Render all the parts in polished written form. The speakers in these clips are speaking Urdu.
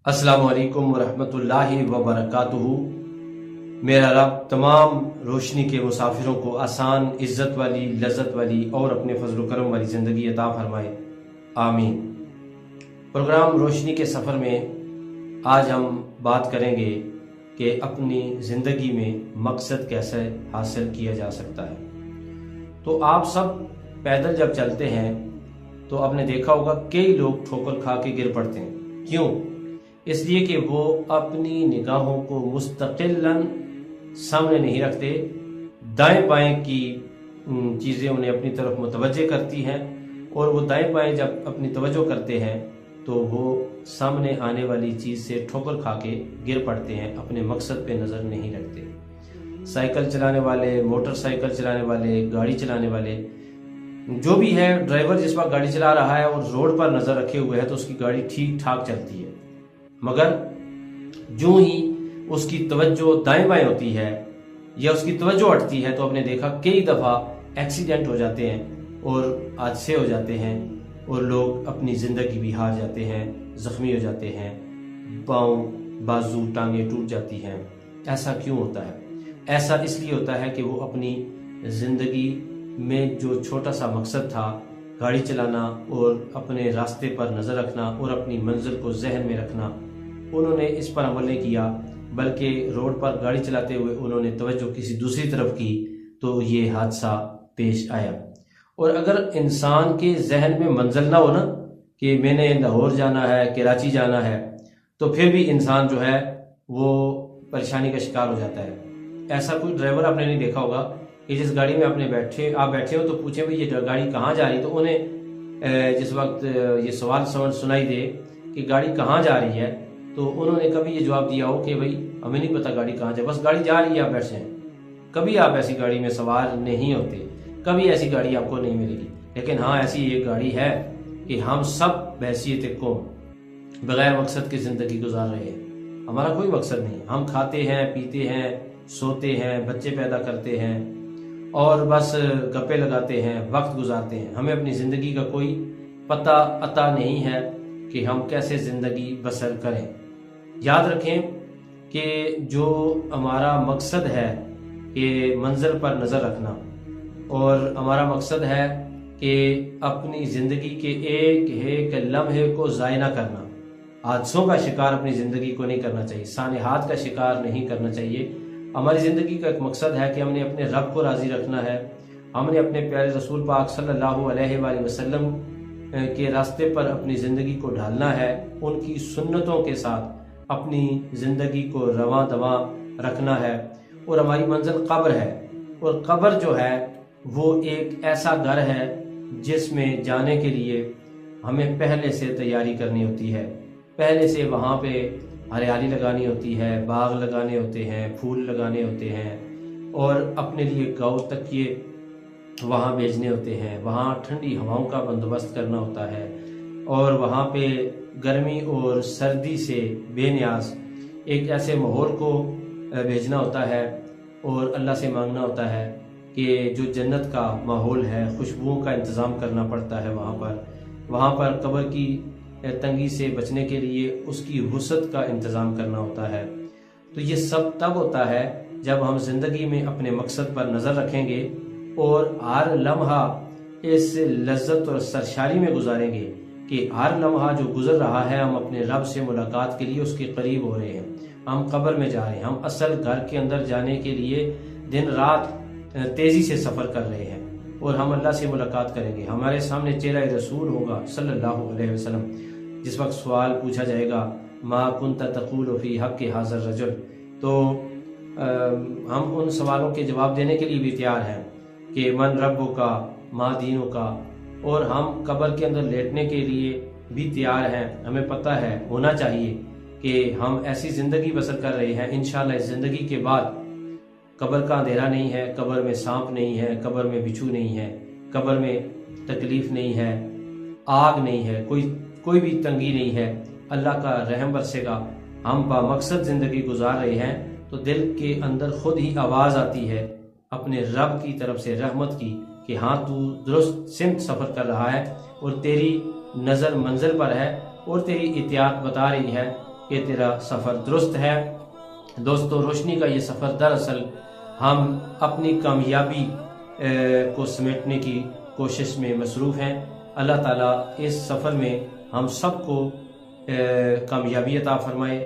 السلام علیکم ورحمۃ اللہ وبرکاتہ۔ میرا رب تمام روشنی کے مسافروں کو آسان، عزت والی، لذت والی اور اپنے فضل و کرم والی زندگی عطا فرمائے، آمین۔ پروگرام روشنی کے سفر میں آج ہم بات کریں گے کہ اپنی زندگی میں مقصد کیسے حاصل کیا جا سکتا ہے۔ تو آپ سب پیدل جب چلتے ہیں تو آپ نے دیکھا ہوگا کئی لوگ ٹھوکر کھا کے گر پڑتے ہیں۔ کیوں؟ اس لیے کہ وہ اپنی نگاہوں کو مستقلاً سامنے نہیں رکھتے، دائیں بائیں کی چیزیں انہیں اپنی طرف متوجہ کرتی ہیں، اور وہ دائیں بائیں جب اپنی توجہ کرتے ہیں تو وہ سامنے آنے والی چیز سے ٹھوکر کھا کے گر پڑتے ہیں، اپنے مقصد پہ نظر نہیں رکھتے۔ سائیکل چلانے والے، موٹر سائیکل چلانے والے، گاڑی چلانے والے، جو بھی ہے، ڈرائیور جس وقت گاڑی چلا رہا ہے اور روڈ پر نظر رکھے ہوئے ہے تو اس کی گاڑی ٹھیک ٹھاک چلتی ہے، مگر جو ہی اس کی توجہ دائیں بائیں ہوتی ہے یا اس کی توجہ ہٹتی ہے تو آپ نے دیکھا کئی دفعہ ایکسیڈنٹ ہو جاتے ہیں اور حادثے ہو جاتے ہیں، اور لوگ اپنی زندگی بھی ہار جاتے ہیں، زخمی ہو جاتے ہیں، پاؤں، بازو، ٹانگیں ٹوٹ جاتی ہیں۔ ایسا کیوں ہوتا ہے؟ ایسا اس لیے ہوتا ہے کہ وہ اپنی زندگی میں جو چھوٹا سا مقصد تھا، گاڑی چلانا اور اپنے راستے پر نظر رکھنا اور اپنی منزل کو ذہن میں رکھنا، انہوں نے اس پر عمل نہیں کیا، بلکہ روڈ پر گاڑی چلاتے ہوئے انہوں نے توجہ کسی دوسری طرف کی تو یہ حادثہ پیش آیا۔ اور اگر انسان کے ذہن میں منزل نہ ہو نا کہ میں نے لاہور جانا ہے، کراچی جانا ہے، تو پھر بھی انسان جو ہے وہ پریشانی کا شکار ہو جاتا ہے۔ ایسا کوئی ڈرائیور آپ نے نہیں دیکھا ہوگا کہ جس گاڑی میں آپ بیٹھے ہو تو پوچھیں بھائی یہ گاڑی کہاں جا رہی، تو انہیں جس وقت یہ سوال سنائی دے کہ گاڑی کہاں جا رہی ہے تو انہوں نے کبھی یہ جواب دیا ہو کہ بھائی ہمیں نہیں پتا گاڑی کہاں جائے، بس گاڑی جا رہی ہے، آپ بیٹھ جائیں۔ کبھی آپ ایسی گاڑی میں سوار نہیں ہوتے، کبھی ایسی گاڑی آپ کو نہیں ملے گی، لیکن ہاں ایسی ایک گاڑی ہے کہ ہم سب بحیثیت قوم بغیر مقصد کی زندگی گزار رہے ہیں۔ ہمارا کوئی مقصد نہیں، ہم کھاتے ہیں، پیتے ہیں، سوتے ہیں، بچے پیدا کرتے ہیں اور بس گپے لگاتے ہیں، وقت گزارتے ہیں۔ ہمیں اپنی زندگی کا کوئی پتہ عطا نہیں ہے کہ ہم کیسے زندگی بسر کریں۔ یاد رکھیں کہ جو ہمارا مقصد ہے کہ منزل پر نظر رکھنا، اور ہمارا مقصد ہے کہ اپنی زندگی کے ایک ایک لمحے کو ضائع نہ کرنا، حادثوں کا شکار اپنی زندگی کو نہیں کرنا چاہیے، سانحات کا شکار نہیں کرنا چاہیے۔ ہماری زندگی کا ایک مقصد ہے کہ ہم نے اپنے رب کو راضی رکھنا ہے، ہم نے اپنے پیارے رسول پاک صلی اللہ علیہ وآلہ وسلم کے راستے پر اپنی زندگی کو ڈھالنا ہے، ان کی سنتوں کے ساتھ اپنی زندگی کو رواں دواں رکھنا ہے۔ اور ہماری منزل قبر ہے، اور قبر جو ہے وہ ایک ایسا گھر ہے جس میں جانے کے لیے ہمیں پہلے سے تیاری کرنی ہوتی ہے، پہلے سے وہاں پہ ہریالی لگانی ہوتی ہے، باغ لگانے ہوتے ہیں، پھول لگانے ہوتے ہیں، اور اپنے لیے گاؤں تکیے وہاں بھیجنے ہوتے ہیں، وہاں ٹھنڈی ہواؤں کا بندوبست کرنا ہوتا ہے، اور وہاں پہ گرمی اور سردی سے بے نیاز ایک ایسے ماحول کو بھیجنا ہوتا ہے، اور اللہ سے مانگنا ہوتا ہے کہ جو جنت کا ماحول ہے، خوشبوؤں کا انتظام کرنا پڑتا ہے وہاں پر قبر کی تنگی سے بچنے کے لیے اس کی وسعت کا انتظام کرنا ہوتا ہے۔ تو یہ سب تب ہوتا ہے جب ہم زندگی میں اپنے مقصد پر نظر رکھیں گے اور ہر لمحہ اس لذت اور سرشاری میں گزاریں گے کہ ہر لمحہ جو گزر رہا ہے ہم اپنے رب سے ملاقات کے لیے اس کے قریب ہو رہے ہیں، ہم قبر میں جا رہے ہیں، ہم اصل گھر کے اندر جانے کے لیے دن رات تیزی سے سفر کر رہے ہیں، اور ہم اللہ سے ملاقات کریں گے۔ ہمارے سامنے چہرہ رسول ہوگا صلی اللہ علیہ وسلم، جس وقت سوال پوچھا جائے گا ما کنت تقول فی حق ھذا الرجل، تو ہم ان سوالوں کے جواب دینے کے لیے بھی تیار ہیں کہ من ربک کا، ما دینک کا، اور ہم قبر کے اندر لیٹنے کے لیے بھی تیار ہیں۔ ہمیں پتہ ہے، ہونا چاہیے کہ ہم ایسی زندگی بسر کر رہے ہیں، انشاءاللہ اس زندگی کے بعد قبر کا اندھیرا نہیں ہے، قبر میں سانپ نہیں ہے، قبر میں بچھو نہیں ہے، قبر میں تکلیف نہیں ہے، آگ نہیں ہے، کوئی بھی تنگی نہیں ہے، اللہ کا رحم برسے گا۔ ہم با مقصد زندگی گزار رہے ہیں تو دل کے اندر خود ہی آواز آتی ہے اپنے رب کی طرف سے، رحمت کی، کہ ہاں تو درست سمت سفر کر رہا ہے، اور تیری نظر منزل پر ہے، اور تیری اطاعت بتا رہی ہے کہ کہ تیرا سفر درست ہے۔ دوستو، روشنی کا یہ سفر دراصل ہم اپنی کامیابی کو سمیٹنے کی کوشش میں مصروف ہیں۔ اللہ تعالیٰ اس سفر میں ہم سب کو کامیابی عطا فرمائے۔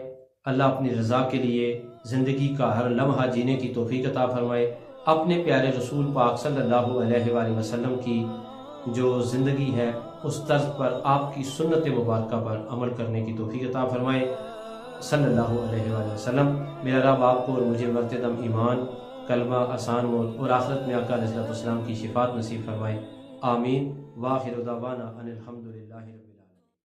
اللہ اپنی رضا کے لیے زندگی کا ہر لمحہ جینے کی توفیق عطا فرمائے۔ اپنے پیارے رسول پاک صلی اللہ علیہ وآلہ وسلم کی جو زندگی ہے اس طرز پر، آپ کی سنت مبارکہ پر عمل کرنے کی توفیق عطا فرمائے صلی اللہ علیہ وآلہ وسلم۔ میرا رب آپ کو اور مجھے مرتے دم ایمان، کلمہ، آسان موت اور آخرت میں آقا علیہ السلام کی شفاعت نصیب فرمائے۔ آمین۔ وآخر دعوانا ان الحمد للہ۔